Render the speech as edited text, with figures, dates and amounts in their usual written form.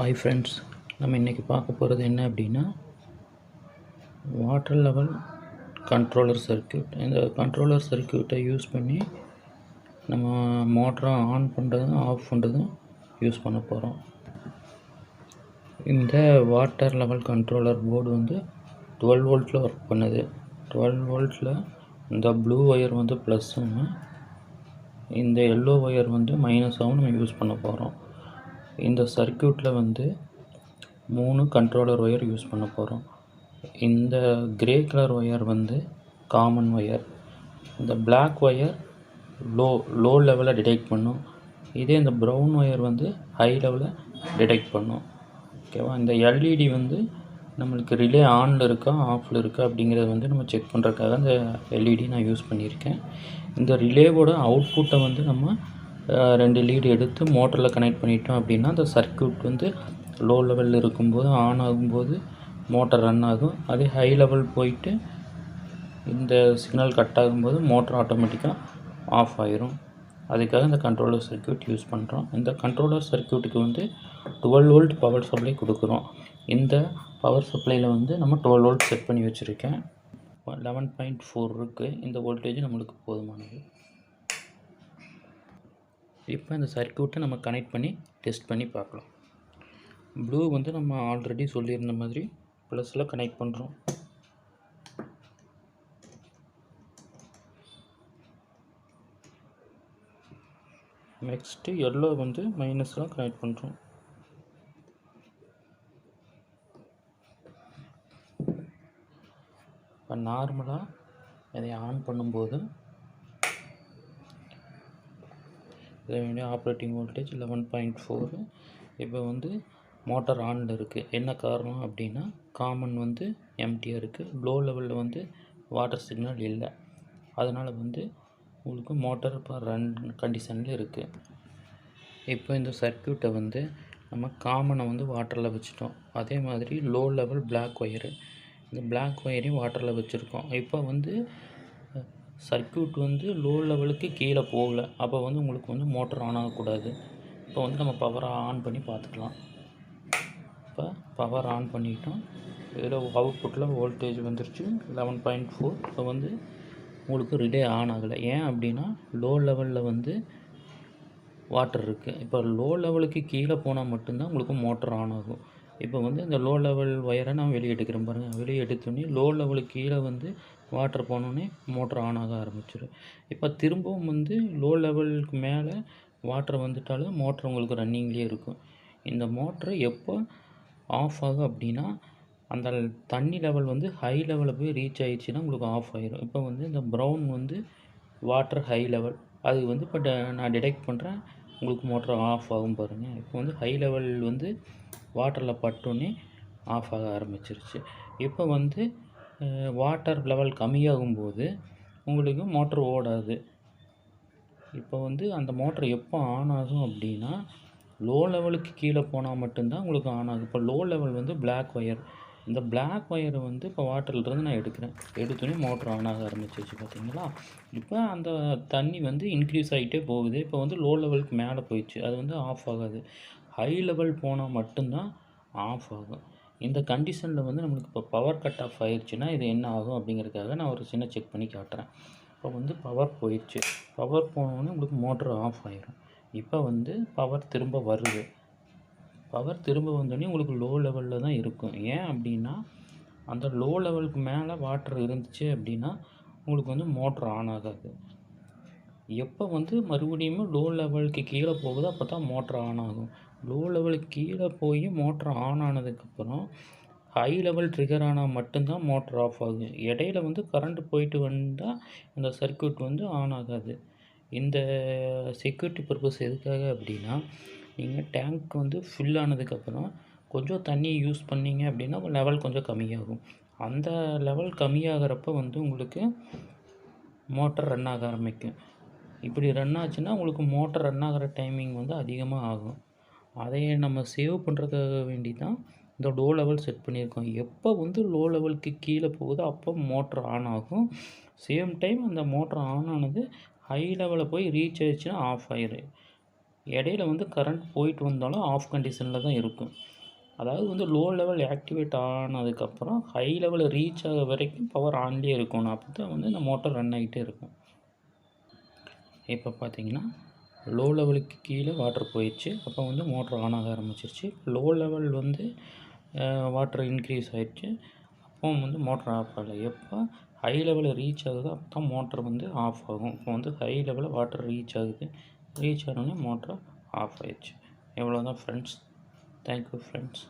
Hi friends, நம்ம இன்றைக்கி பார்க்க போகிறது என்ன அப்படின்னா வாட்டர் லெவல் கண்ட்ரோலர் சர்க்யூட். இந்த கண்ட்ரோலர் சர்க்யூட்டை யூஸ் பண்ணி நம்ம மோட்டரை ஆன் பண்ணுறதும் ஆஃப் பண்ணுறதும் யூஸ் பண்ண போகிறோம். இந்த வாட்டர் லெவல் கண்ட்ரோலர் போர்டு வந்து 12 வோல்ட்டில் ஒர்க் பண்ணுது. 12 வோல்ட்டில் இந்த ப்ளூ ஒயர் வந்து ப்ளஸ்ஸும் இந்த எல்லோ ஒயர் வந்து மைனஸாகவும் நம்ம யூஸ் பண்ண போகிறோம். இந்த சர்க்யூட்டில் வந்து 3 கண்ட்ரோலர் ஒயர் யூஸ் பண்ண போகிறோம். இந்த கிரே கலர் ஒயர் வந்து காமன் ஒயர். இந்த பிளாக் ஒயர் லோ லெவலை டிடெக்ட் பண்ணும். இதே இந்த ப்ரௌன் ஒயர் வந்து ஹை லெவலை டிடெக்ட் பண்ணும். ஓகேவா? இந்த எல்இடி வந்து நம்மளுக்கு ரிலே ஆனில் இருக்கா ஆஃபில் இருக்கா அப்படிங்கிறத வந்து நம்ம செக் பண்ணுறதுக்காக இந்த எல்இடி நான் யூஸ் பண்ணியிருக்கேன். இந்த ரிலேவோட அவுட்புட்டை வந்து நம்ம 2 லீடு எடுத்து மோட்டரில் கனெக்ட் பண்ணிட்டோம் அப்படின்னா அந்த சர்க்யூட் வந்து லோ லெவலில் இருக்கும்போது ஆன் ஆகும்போது மோட்டர் ரன் ஆகும். அதே ஹை லெவல் போயிட்டு இந்த சிக்னல் கட் ஆகும்போது மோட்டர் ஆட்டோமேட்டிக்காக ஆஃப் ஆயிரும். அதுக்காக இந்த கண்ட்ரோலர் சர்க்யூட் யூஸ் பண்ணுறோம். இந்த கண்ட்ரோலர் சர்க்யூட்டுக்கு வந்து 12 வோல்ட் பவர் சப்ளை கொடுக்குறோம். இந்த பவர் சப்ளையில் வந்து நம்ம 12 வோல்ட் செட் பண்ணி வச்சுருக்கேன். 11.4 இருக்குது. இந்த வோல்டேஜ் நம்மளுக்கு போதுமானது. இப்போ இந்த சர்க்யூட்டை நம்ம கனெக்ட் பண்ணி டெஸ்ட் பண்ணி பார்க்கலாம். ப்ளூ வந்து நம்ம ஆல்ரெடி சொல்லியிருந்த மாதிரி ப்ளஸில் கனெக்ட் பண்ணுறோம். நெக்ஸ்ட்டு எல்லோ வந்து மைனஸில் கனெக்ட் பண்ணுறோம். இப்போ நார்மலாக இதை ஆன் பண்ணும்போது இதனுடைய ஆப்ரேட்டிங் வோல்டேஜ் 11.4. இப்போ வந்து மோட்டார் ஆனில் இருக்குது. என்ன காரணம் அப்படின்னா காமன் வந்து எம்டியாக இருக்குது. லோ லெவலில் வந்து வாட்டர் சிக்னல் இல்லை. அதனால் வந்து உங்களுக்கு மோட்டார் இப்போ ரன் கண்டிஷனில் இருக்குது. இப்போ இந்த சர்க்யூட்டை வந்து நம்ம காமனை வந்து வாட்டரில் வச்சுட்டோம். அதே மாதிரி லோ லெவல் பிளாக் ஒயரு, இந்த பிளாக் ஒயரையும் வாட்டரில் வச்சுருக்கோம். இப்போ வந்து சர்க்யூட் வந்து லோ லெவலுக்கு கீழே போகல. அப்போ வந்து உங்களுக்கு வந்து மோட்டர் ஆன் ஆகக்கூடாது. இப்போ வந்து நம்ம பவரை ஆன் பண்ணி பார்த்துக்கலாம். இப்போ பவர் ஆன் பண்ணிட்டோம். இதில் அவுட்புட்டில் வோல்டேஜ் வந்துருச்சு 11.4. இப்போ வந்து உங்களுக்கு ரிலே ஆன் ஆகலை. ஏன் அப்படின்னா லோ லெவலில் வந்து வாட்டர் இருக்குது. இப்போ லோ லெவலுக்கு கீழே போனால் மட்டும்தான் உங்களுக்கு மோட்டர் ஆன் ஆகும். இப்போ வந்து இந்த லோ லெவல் ஒயரை நான் வெளியே எடுக்கிறேன் பாருங்கள். வெளியே எடுத்தோடனே லோ லெவலுக்கு கீழே வந்து வாட்டர் போனோடனே மோட்டர் ஆன் ஆக ஆரம்பிச்சிடும். இப்போ திரும்பவும் வந்து லோ லெவலுக்கு மேலே வாட்டர் வந்துட்டாலும் மோட்டர் உங்களுக்கு ரன்னிங்லேயே இருக்கும். இந்த மோட்டரை எப்போ ஆஃப் ஆகும் அப்படின்னா அந்த தண்ணி லெவல் வந்து ஹை லெவலில் போய் ரீச் ஆகிடுச்சின்னா உங்களுக்கு ஆஃப் ஆகிடும். இப்போ வந்து இந்த ப்ரௌன் வந்து வாட்டர் ஹை லெவல், அது வந்து இப்போ நான் டிடெக்ட் பண்ணுறேன், உங்களுக்கு மோட்டர் ஆஃப் ஆகும் பாருங்கள். இப்போ வந்து ஹை லெவல் வந்து வாட்டரில் பட்டோன்னே ஆஃப் ஆக ஆரம்பிச்சிருச்சு. இப்போ வந்து வாட்டர் லெவல் கம்மியாகும்போது உங்களுக்கு மோட்டர் ஓடாது. இப்போ வந்து அந்த மோட்டர் எப்போ ஆன் ஆகும் அப்படின்னா லோ லெவலுக்கு கீழே போனால் மட்டும்தான் உங்களுக்கு ஆன் ஆகும். இப்போ லோ லெவல் வந்து பிளாக் ஒயர், இந்த பிளாக் ஒயரை வந்து இப்போ வாட்டர்லேருந்து நான் எடுத்தோடனே மோட்டர் ஆன் ஆக ஆரம்பிச்சிருச்சு பார்த்தீங்களா? இப்போ அந்த தண்ணி வந்து இன்க்ரீஸ் ஆகிட்டே போகுது. இப்போ வந்து லோ லெவலுக்கு மேலே போயிடுச்சு, அது வந்து ஆஃப் ஆகாது. ஹை லெவல் போனால் மட்டும்தான் ஆஃப் ஆகும். இந்த கண்டிஷனில் வந்து நம்மளுக்கு இப்போ பவர் கட் ஆஃப் ஆயிடுச்சுன்னா இது என்ன ஆகும் அப்படிங்கிறதுக்காக நான் ஒரு சின்ன செக் பண்ணி காட்டுறேன். இப்போ வந்து பவர் போயிடுச்சு. பவர் போனோடனே உங்களுக்கு மோட்டர் ஆஃப் ஆயிடும். இப்போ வந்து பவர் திரும்ப வருது. பவர் திரும்ப வந்தோடனே உங்களுக்கு லோ லெவலில் தான் இருக்கும். ஏன் அப்படின்னா அந்த லோ லெவலுக்கு மேலே வாட்டர் இருந்துச்சு அப்படின்னா உங்களுக்கு வந்து மோட்டர் ஆன் ஆகாது. எப்போ வந்து மறுபடியும் லோ லெவலுக்கு கீழே போகுதோ அப்போ தான் மோட்டர் ஆன் ஆகும். லோ லெவலுக்கு கீழே போய் மோட்டர் ஆன் ஆனதுக்கப்புறம் ஹை லெவல் ட்ரிகர் ஆனால் மட்டும்தான் மோட்டர் ஆஃப் ஆகும். இடையில வந்து கரண்ட்டு போயிட்டு வந்தால் இந்த சர்க்யூட் வந்து ஆன் ஆகாது. இந்த செக்யூரிட்டி பர்பஸ் எதுக்காக அப்படின்னா நீங்கள் டேங்க் வந்து ஃபில் ஆனதுக்கப்புறம் கொஞ்சம் தண்ணி யூஸ் பண்ணிங்க அப்படின்னா லெவல் கொஞ்சம் கம்மியாகும். அந்த லெவல் கம்மியாகிறப்ப வந்து உங்களுக்கு மோட்டர் ரன் ஆக ஆரம்பிக்கும். இப்படி ரன் ஆச்சுன்னா உங்களுக்கு மோட்டர் ரன் ஆகிற டைமிங் வந்து அதிகமாக ஆகும். அதையே நம்ம சேவ் பண்ணுறதுக்காக வேண்டி தான் இந்த லோ லெவல் செட் பண்ணியிருக்கோம். எப்போ வந்து லோ லெவலுக்கு கீழே போகுதோ அப்போ மோட்டர் ஆன் ஆகும். சேம் டைம் அந்த மோட்டர் ஆன் ஆனது ஹை லெவலில் போய் ரீச் ஆயிடுச்சுன்னா ஆஃப் ஆயிடும். இடையில வந்து கரண்ட் போயிட்டு வந்தாலும் ஆஃப் கண்டிஷனில் தான் இருக்கும். அதாவது வந்து லோ லெவல் ஆக்டிவேட் ஆனதுக்கப்புறம் ஹை லெவலில் ரீச் ஆக வரைக்கும் பவர் ஆன்லேயே இருக்கணும். அப்போ தான் வந்து இந்த மோட்டர் ரன் ஆகிட்டே இருக்கும். இப்போ பார்த்தீங்கன்னா லோ லெவலுக்கு கீழே வாட்டர் போயிடுச்சு. அப்போ வந்து மோட்டர் ஆன் ஆக ஆரம்பிச்சிருச்சு. லோ லெவல் வந்து வாட்டர் இன்க்ரீஸ் ஆகிடுச்சு. அப்போ வந்து மோட்டர் ஆஃப் ஆகலை. எப்போ ஹை லெவலில் ரீச் ஆகுதோ அப்போ தான் மோட்டர் வந்து ஆஃப் ஆகும். இப்போ வந்து ஹை லெவலில் வாட்டர் ரீச் ஆகுது. ரீச் ஆனோடனே மோட்டர் ஆஃப் ஆயிடுச்சு. இவ்வளோ தான் ஃப்ரெண்ட்ஸ். Thank you friends.